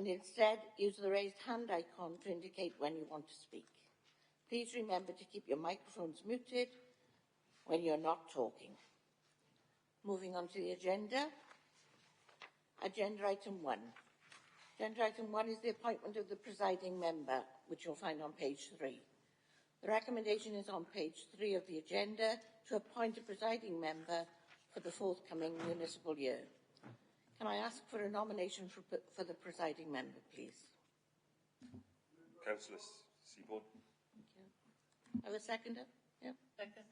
and instead use the raised hand icon to indicate when you want to speak. Please remember to keep your microphones muted when you're not talking. Moving on to the agenda. Agenda item 1. Agenda item 1 is the appointment of the presiding member, which you'll find on page 3. The recommendation is on page 3 of the agenda to appoint a presiding member for the forthcoming municipal year. Can I ask for a nomination for the presiding member, please? Councillor Seaborn. Thank you. Have a seconder? Yeah. Second.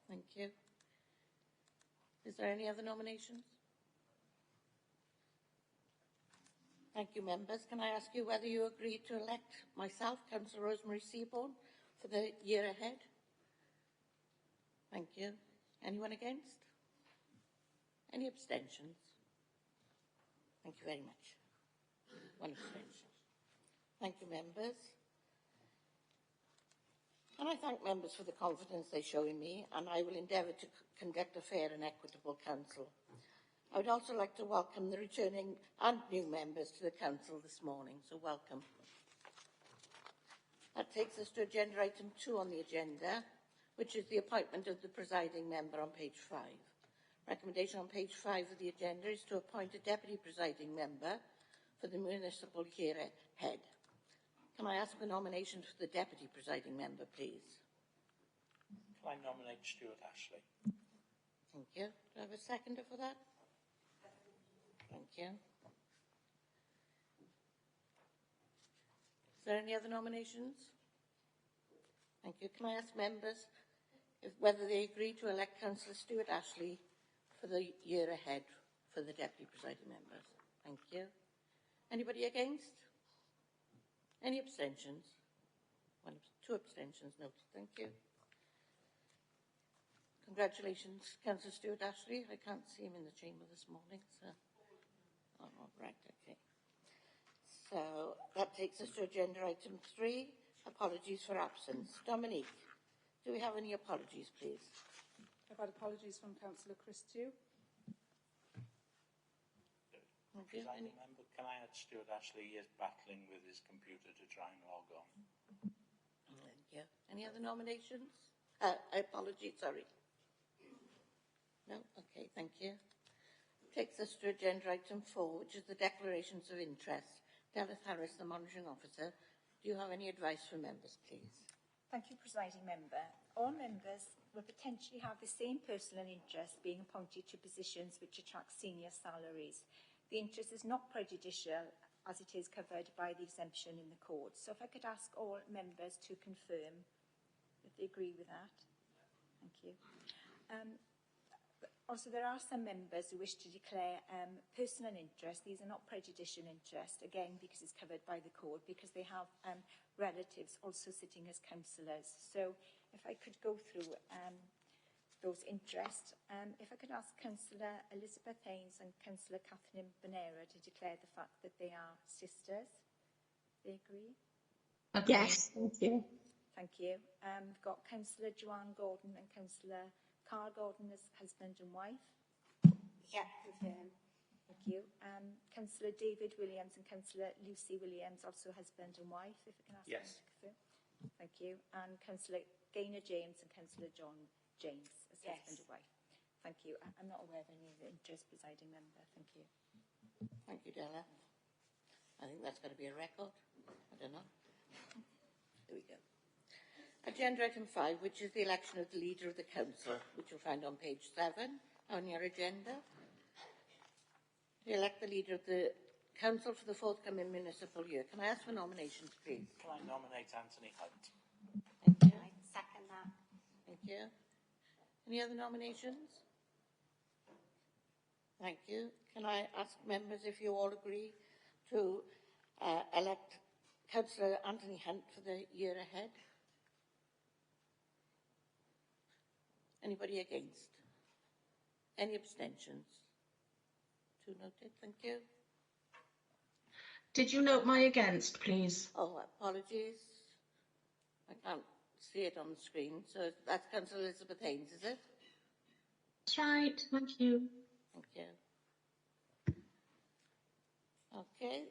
Thank you. Is there any other nominations? Thank you, members. Can I ask you whether you agree to elect myself, Councillor Rosemary Seaborn, for the year ahead? Thank you. Anyone against? Any abstentions? Thank you very much. One abstention. Thank you, members. And I thank members for the confidence they show in me, and I will endeavour to conduct a fair and equitable council. I would also like to welcome the returning and new members to the council this morning, so welcome. That takes us to agenda item 2 on the agenda, which is the appointment of the presiding member on page 5. Recommendation on page 5 of the agenda is to appoint a deputy presiding member for the municipal year ahead. Can I ask for nominations for the deputy presiding member, please? Can I nominate Stuart Ashley? Thank you. Do I have a seconder for that? Thank you. Is there any other nominations? Thank you. Can I ask members whether they agree to elect Councillor Stuart Ashley for the year ahead for the deputy presiding members? Thank you. Anybody against? Any abstentions? Two abstentions noted. Thank you. Congratulations, Councillor Stuart Ashley. I can't see him in the chamber this morning, so... Oh, right, okay. So that takes us to agenda item 3, apologies for absence. Dominique, do we have any apologies, please? I've had apologies from Councillor Christou. Presiding member, can I add Stuart Ashley? He is battling with his computer to try and log on. Thank you. Any other nominations? Apologies, sorry. No? Okay, thank you. Takes us to agenda item 4, which is the declarations of interest. Delith Harris, the monitoring officer, do you have any advice for members, please? Thank you, presiding member. All members will potentially have the same personal interest being appointed to positions which attract senior salaries. The interest is not prejudicial as it is covered by the exemption in the code. So if I could ask all members to confirm if they agree with that. Thank you. Also, there are some members who wish to declare personal interest. These are not prejudicial interest, again, because it's covered by the code, because they have relatives also sitting as councillors. So if I could go through those interests, if I could ask Councillor Elizabeth Haynes and Councillor Catherine Bonera to declare the fact that they are sisters. They agree? Okay. Yes, thank you. Thank you. We've got Councillor Joanne Gordon and Councillor Carl Gordon as husband and wife. Yeah, confirm. Thank you. Councillor David Williams and Councillor Lucy Williams, also husband and wife, if I can ask them to confirm. Thank you. And Councillor Gaynor James and Councillor John James as husband and wife. Thank you. I'm not aware of any of the interest, presiding member. Thank you. Thank you, Della. I think that's going to be a record. I don't know. Here we go. Agenda item 5, which is the election of the leader of the council, which you'll find on page 7 on your agenda. To elect the leader of the council for the forthcoming municipal year. Can I ask for nominations, please? Can I nominate Anthony Hunt? Thank you. I second that. Thank you. Any other nominations? Thank you. Can I ask members if you all agree to elect Councillor Anthony Hunt for the year ahead? Anybody against? Any abstentions? 2 noted. Thank you. Did you note my against, please? Oh, apologies. I can't see it on the screen. So that's Councillor Elizabeth Haynes, is it? That's right. Thank you. Thank you. Okay,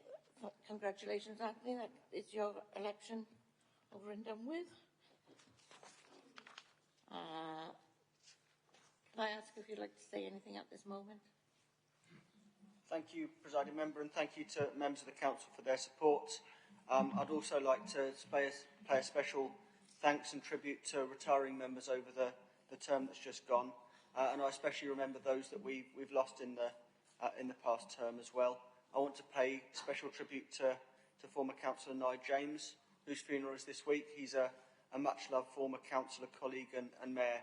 congratulations, Anthony. That is your election over and done with. Can I ask if you'd like to say anything at this moment? Thank you, Presiding Member, and thank you to members of the Council for their support. I'd also like to pay a special thanks and tribute to retiring members over the term that's just gone, and I especially remember those that we've lost in the past term as well. I want to pay special tribute to former Councillor Nigel James, whose funeral is this week. He's a much-loved former councillor, colleague and mayor,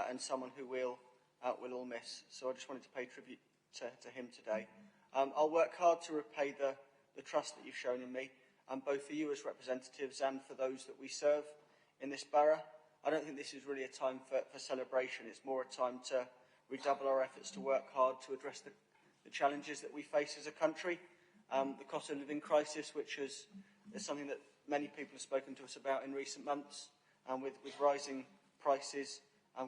and someone who we'll all miss. So I just wanted to pay tribute to him today. I'll work hard to repay the trust that you've shown in me, both for you as representatives and for those that we serve in this borough. I don't think this is really a time for celebration. It's more a time to redouble our efforts to work hard to address the challenges that we face as a country. The cost of living crisis, which is something that many people have spoken to us about in recent months, with rising prices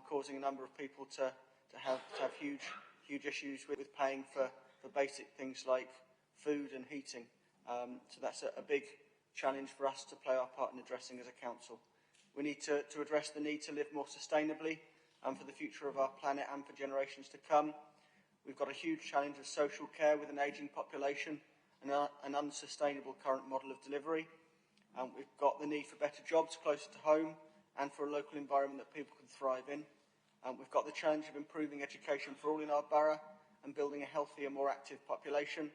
causing a number of people to have huge issues with paying for basic things like food and heating. So that's a big challenge for us to play our part in addressing as a council. We need to address the need to live more sustainably for the future of our planet and for generations to come. We've got a huge challenge of social care with an ageing population and an unsustainable current model of delivery. We've got the need for better jobs closer to home and for a local environment that people can thrive in. We've got the challenge of improving education for all in our borough and building a healthier, more active population.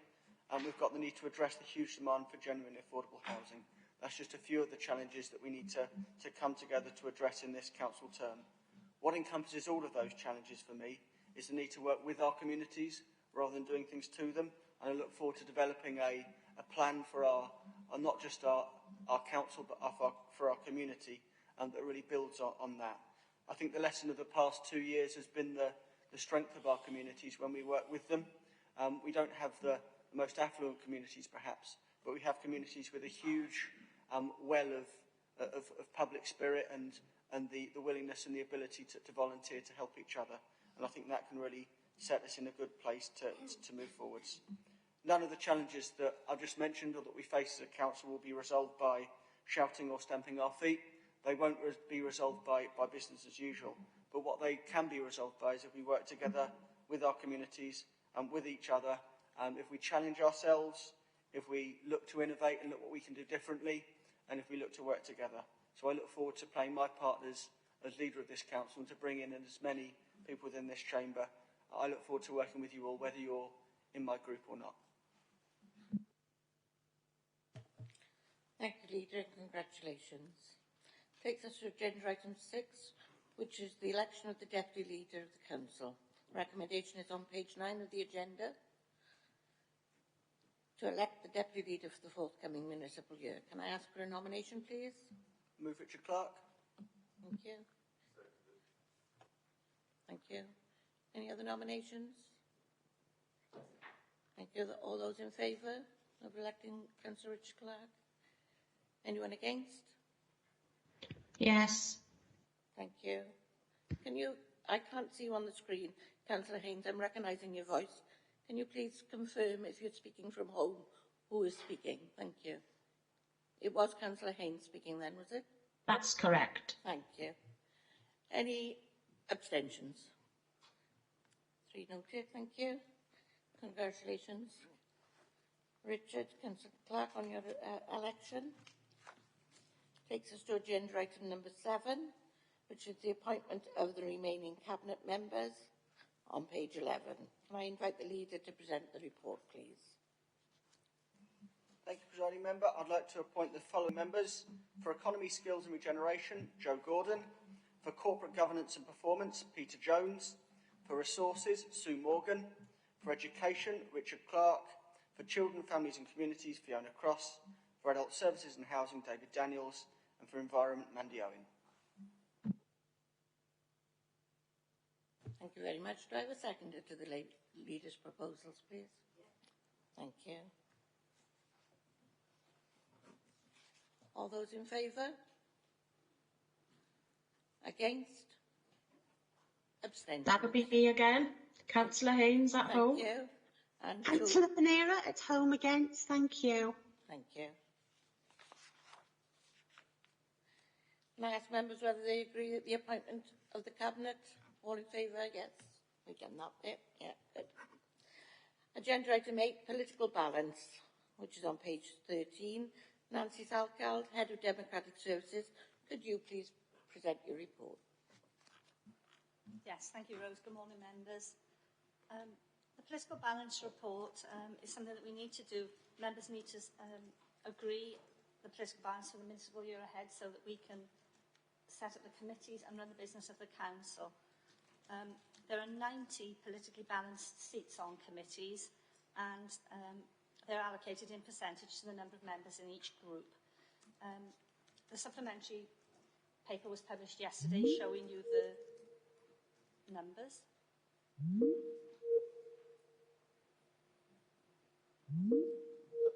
And we've got the need to address the huge demand for genuine affordable housing. That's just a few of the challenges that we need to come together to address in this council term. What encompasses all of those challenges for me is the need to work with our communities rather than doing things to them. And I look forward to developing a plan for not just our council, but for our community, that really builds on that. I think the lesson of the past 2 years has been the strength of our communities when we work with them. We don't have the most affluent communities, perhaps, but we have communities with a huge well of public spirit and the willingness and the ability to volunteer to help each other. And I think that can really set us in a good place to move forwards. None of the challenges that I've just mentioned or that we face as a council will be resolved by shouting or stamping our feet. They won't be resolved by business as usual. But what they can be resolved by is if we work together with our communities and with each other, if we challenge ourselves, if we look to innovate and look what we can do differently, and if we look to work together. So I look forward to playing my part as leader of this council and to bring in as many people within this chamber. I look forward to working with you all, whether you're in my group or not. Thank you, Leader. Congratulations. Takes us to agenda item 6, which is the election of the Deputy Leader of the Council. Recommendation is on page 9 of the agenda. To elect the Deputy Leader for the forthcoming municipal year. Can I ask for a nomination, please? Move Richard Clark. Thank you. Thank you. Any other nominations? Thank you. All those in favour of electing Councillor Richard Clark? Anyone against? Yes. Thank you. I can't see you on the screen, Councillor Haynes. I'm recognising your voice. Can you please confirm if you're speaking from home, who is speaking? Thank you. It was Councillor Haynes speaking then, was it? That's correct. Thank you. Any abstentions? 3 noted, thank you. Congratulations, Richard. Councillor Clark, on your election. Takes us to agenda item number 7, which is the appointment of the remaining cabinet members on page 11. Can I invite the leader to present the report, please? Thank you, Presiding Member. I'd like to appoint the following members: for Economy, Skills and Regeneration, Joe Gordon; for Corporate Governance and Performance, Peter Jones; for Resources, Sue Morgan; for Education, Richard Clark; for Children, Families and Communities, Fiona Cross; for Adult Services and Housing, David Daniels; and for Environment, Mandy Owen. Thank you very much. Do I have a seconder to the leader's proposals, please? Thank you. All those in favour? Against? Abstentions? That would be me again. Councillor Haynes at home. Thank you. And Councillor Panera at home against. Thank you. Thank you. Can I ask members whether they agree with the appointment of the Cabinet? All in favour? Yes. We've done that bit. Yeah, good. Agenda item 8, political balance, which is on page 13. Nancy Salkeld, Head of Democratic Services, could you please present your report? Yes, thank you, Rose. Good morning, members. The political balance report is something that we need to do. Members need to agree the political balance for the municipal year ahead so that we can set up the committees and run the business of the council. There are 90 politically balanced seats on committees, and they're allocated in percentage to the number of members in each group. The supplementary paper was published yesterday showing you the numbers.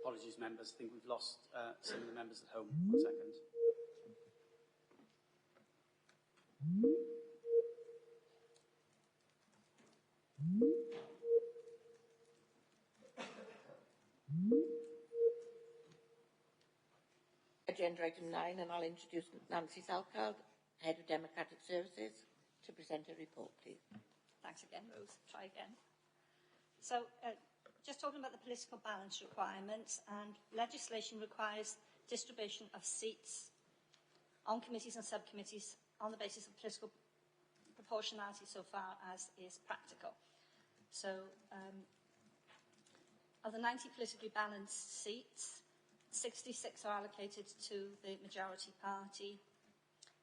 Apologies, members. I think we've lost some of the members at home. 1 second. Agenda item 9, and I'll introduce Nancy Salkeld, Head of Democratic Services, to present a report, please. Thanks again, Rose. Try again. So, just talking about the political balance requirements, and legislation requires distribution of seats on committees and subcommittees on the basis of political proportionality so far as is practical. So, of the 90 politically balanced seats, 66 are allocated to the majority party,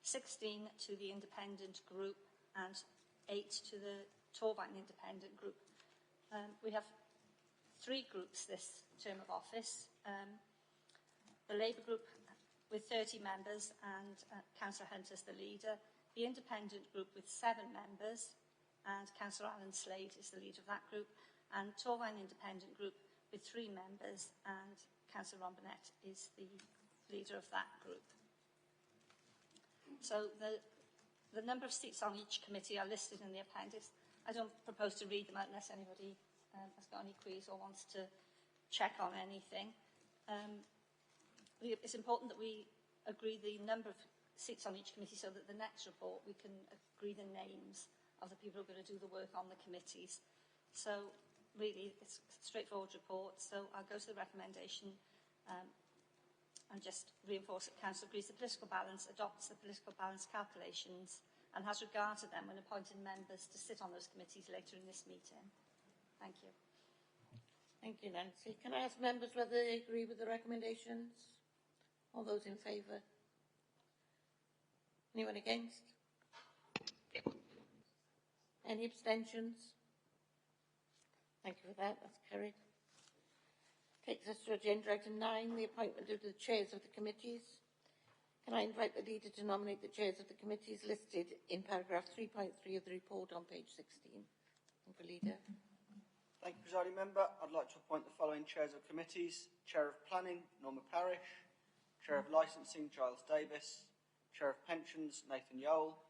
16 to the independent group, and 8 to the Torvine independent group. We have 3 groups this term of office. The Labour group with 30 members and Councillor Hunt as the leader. The independent group with 7 members and Councillor Alan Slade is the leader of that group. And Torvine independent group with 3 members and Councillor Ron Burnett is the leader of that group. So the number of seats on each committee are listed in the appendix. I don't propose to read them out unless anybody has got any queries or wants to check on anything. It's important that we agree the number of seats on each committee so that the next report we can agree the names of the people who are going to do the work on the committees. So really it's a straightforward report. So I'll go to the recommendation and just reinforce that Council agrees the political balance, adopts the political balance calculations and has regard to them when appointing members to sit on those committees later in this meeting. Thank you. Thank you, Nancy. Can I ask members whether they agree with the recommendations? All those in favour? Anyone against? Any abstentions? Thank you for that. That's carried. Takes us to agenda item 9, the appointment of the chairs of the committees. Can I invite the leader to nominate the chairs of the committees listed in paragraph 3.3 of the report on page 16? Thank you, leader. Thank you, Presiding Member. I'd like to appoint the following chairs of committees: Chair of Planning, Norma Parish; Chair of Licensing, Giles Davis; Chair of Pensions, Nathan Yole;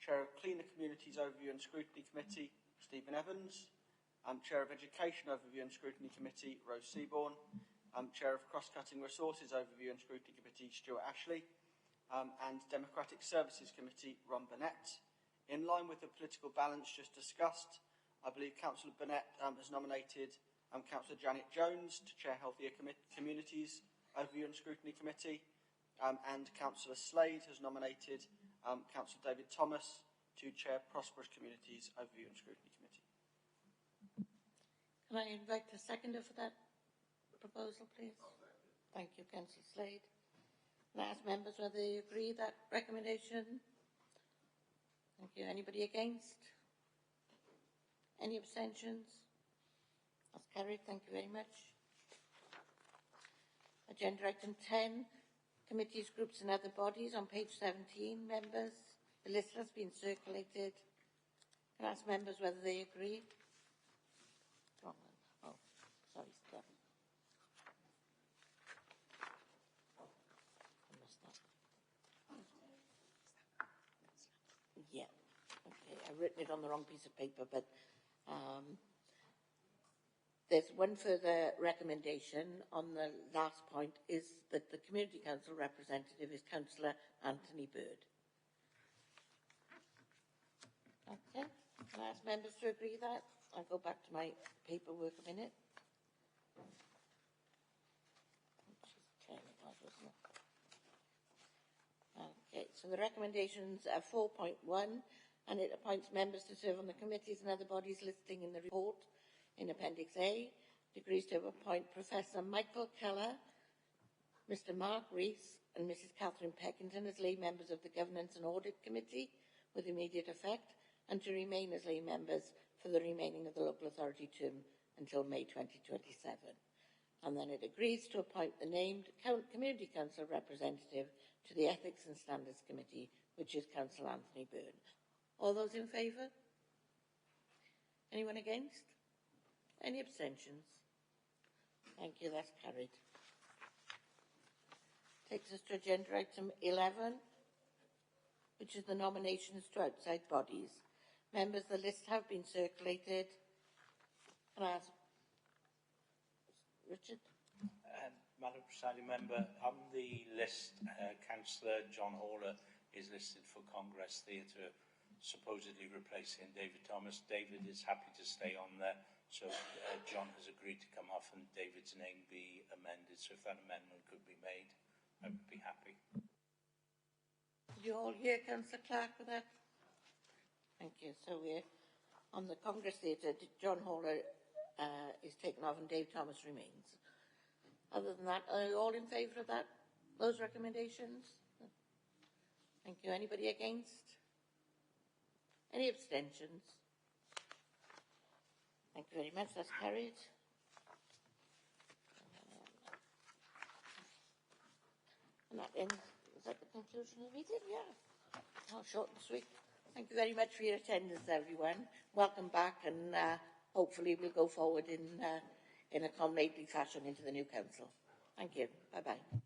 Chair of Cleaner Communities Overview and Scrutiny Committee, Stephen Evans; Chair of Education Overview and Scrutiny Committee, Rose Seaborn; Chair of Cross-Cutting Resources Overview and Scrutiny Committee, Stuart Ashley; and Democratic Services Committee, Ron Burnett. In line with the political balance just discussed, I believe Councillor Burnett has nominated Councillor Janet Jones to chair Healthier Communities Overview and Scrutiny Committee, and Councillor Slade has nominated Councillor David Thomas to chair Prosperous Communities Overview and Scrutiny Committee. Can I invite a seconder for that proposal, please? Thank you, Councillor Slade. Can I ask members whether they agree that recommendation? Thank you. Anybody against? Any abstentions? That's carried. Thank you very much. Agenda item 10, committees, groups and other bodies on page 17. Members, the list has been circulated. Can I ask members whether they agree? Wrong one. Oh, sorry, Steph. I missed that. Yeah. Okay, I've written it on the wrong piece of paper, but there's one further recommendation on the last point, is that the Community Council representative is Councillor Anthony Bird. Okay, can I ask members to agree with that? I'll go back to my paperwork a minute. Okay, so the recommendations are 4.1, and it appoints members to serve on the committees and other bodies listing in the report in Appendix A. It agrees to appoint Professor Michael Keller, Mr. Mark Rees and Mrs. Catherine Peckington as lay members of the Governance and Audit Committee with immediate effect, and to remain as lay members for the remaining of the local authority term until May 2027. And then it agrees to appoint the named Community Council representative to the Ethics and Standards Committee, which is Councillor Anthony Byrne. All those in favour? Anyone against? Any abstentions? Thank you, that's carried. Takes us to agenda item 11, which is the nominations to outside bodies. Members, the list have been circulated. Can I ask Richard? Madam Presiding Member, on the list, Councillor John Horler is listed for Congress Theatre, supposedly replacing David Thomas. David is happy to stay on there, so John has agreed to come off and David's name be amended. So if that amendment could be made, I would be happy. Did you all hear Councillor Clark with that? Thank you. So we're on the Congress Theatre. John Horler is taken off and Dave Thomas remains. Other than that, are you all in favour of that? Those recommendations? Thank you. Anybody against? Any abstentions? Thank you very much. That's carried. And that ends. Is that the conclusion of the meeting? Yeah. How short and sweet. Thank you very much for your attendance, everyone. Welcome back, and hopefully we'll go forward in a accommodating fashion into the new council. Thank you. Bye-bye.